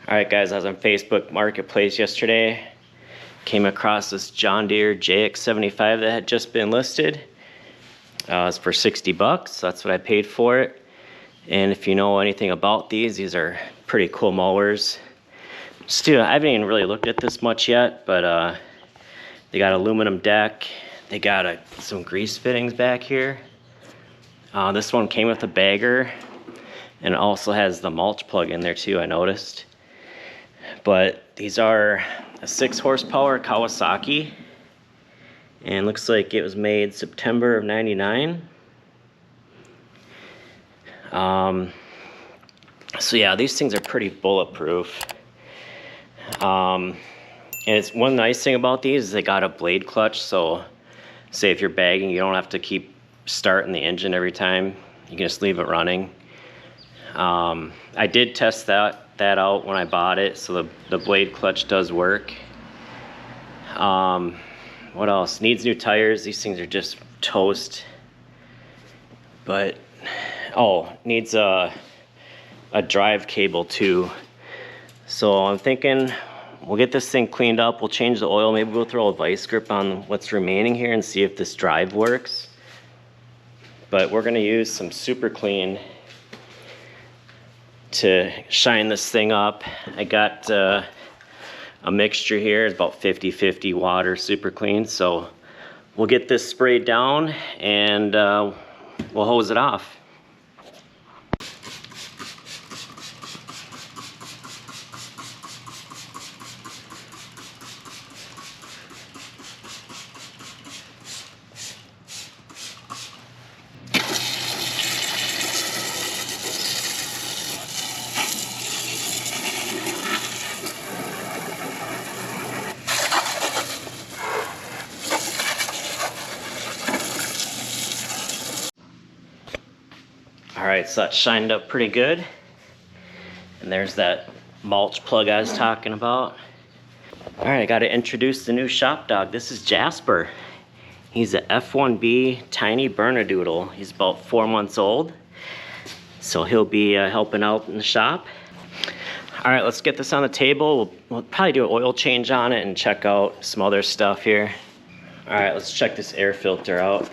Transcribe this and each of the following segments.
Alright guys, I was on Facebook Marketplace yesterday. Came across this John Deere JX75 that had just been listed. It's for 60 bucks, that's what I paid for it. And if you know anything about these are pretty cool mowers. Still, I haven't even really looked at this much yet, but they got aluminum deck. They got some grease fittings back here. This one came with a bagger, and it also has the mulch plug in there too, I noticed. But these are a 6 horsepower Kawasaki, and looks like it was made September of '99. So yeah, these things are pretty bulletproof. And it's one nice thing about these is they got a blade clutch, so say if you're bagging, you don't have to keep starting the engine every time. You can just leave it running. I did test that out when I bought it, so the blade clutch does work. What else? Needs new tires. These things are just toast. But needs a drive cable too. So I'm thinking we'll get this thing cleaned up, we'll change the oil, maybe we'll throw a vice grip on what's remaining here and see if this drive works. But we're gonna use some super clean to shine this thing up. I got a mixture here. It's about 50-50 water super clean. So we'll get this sprayed down and we'll hose it off. Alright, so that's shined up pretty good. And there's that mulch plug I was talking about. Alright, I gotta introduce the new shop dog. This is Jasper. He's a F1B tiny Bernedoodle. He's about 4 months old. So he'll be helping out in the shop. Alright, let's get this on the table. We'll probably do an oil change on it and check out some other stuff here. Alright, let's check this air filter out.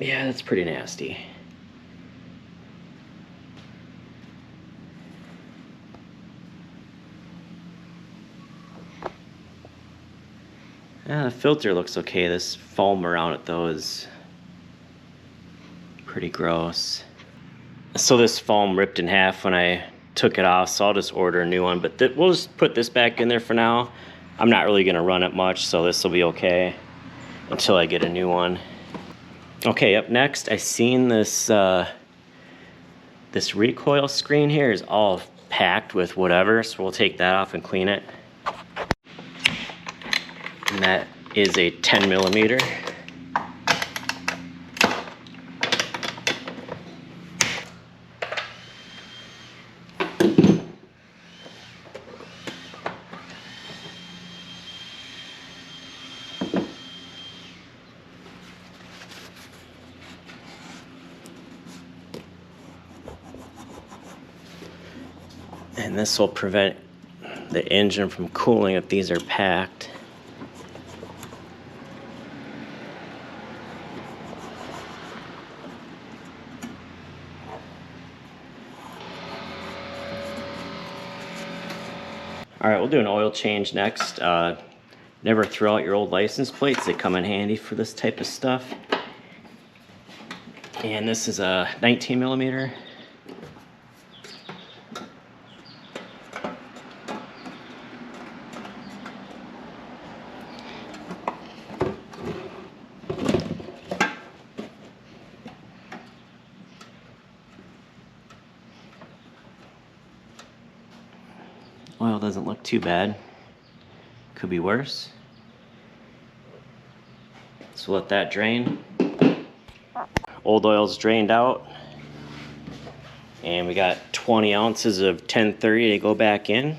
Yeah, that's pretty nasty. Yeah, the filter looks okay. This foam around it though is pretty gross. So this foam ripped in half when I took it off, so I'll just order a new one. But we'll just put this back in there for now. I'm not really gonna run it much, so this will be okay until I get a new one. Okay, up next, I seen this this recoil screen here is all packed with whatever, so we'll take that off and clean it. And that is a 10 millimeter. And this will prevent the engine from cooling if these are packed. Alright, we'll do an oil change next. Never throw out your old license plates. They come in handy for this type of stuff. And this is a 19 millimeter. Oil doesn't look too bad. Could be worse. So let that drain. Old oil's drained out. And we got 20 ounces of 1030 to go back in.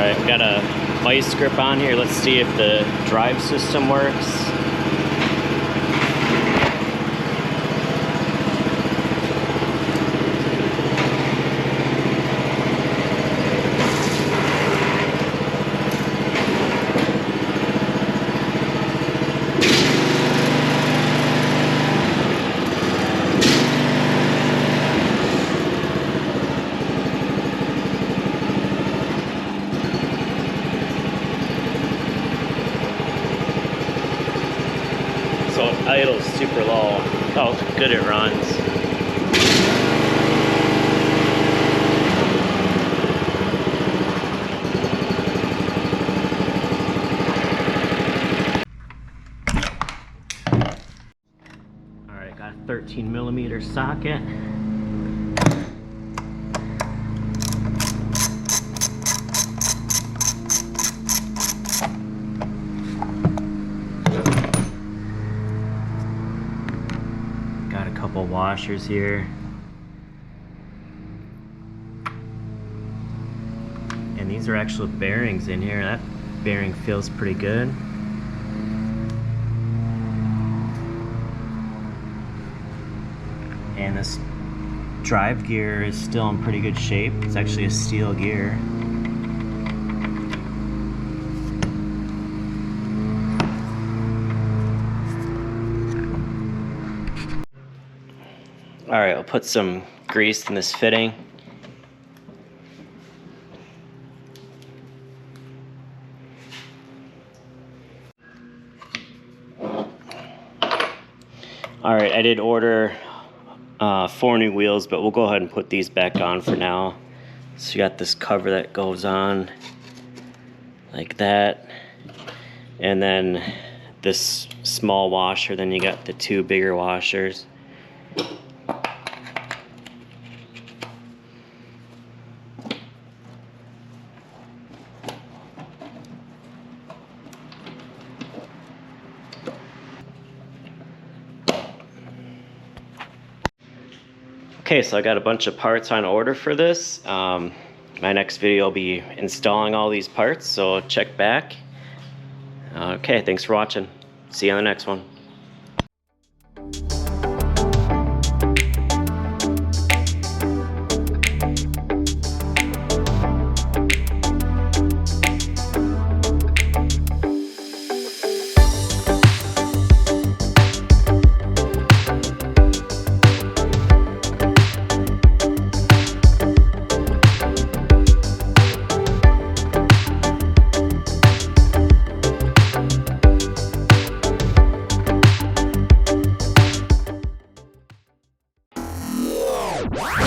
Alright, got a vice grip on here. Let's see if the drive system works. So it idles super low. Oh, good it runs. Alright, got a 13mm socket. Got a couple washers here. And these are actual bearings in here. That bearing feels pretty good. And this drive gear is still in pretty good shape. It's actually a steel gear. Alright, I'll put some grease in this fitting. Alright, I did order 4 new wheels, but we'll go ahead and put these back on for now. So you got this cover that goes on like that. And then this small washer, then you got the 2 bigger washers. Okay, so I got a bunch of parts on order for this. My next video will be installing all these parts, so check back. Okay, thanks for watching. See you on the next one. Wow.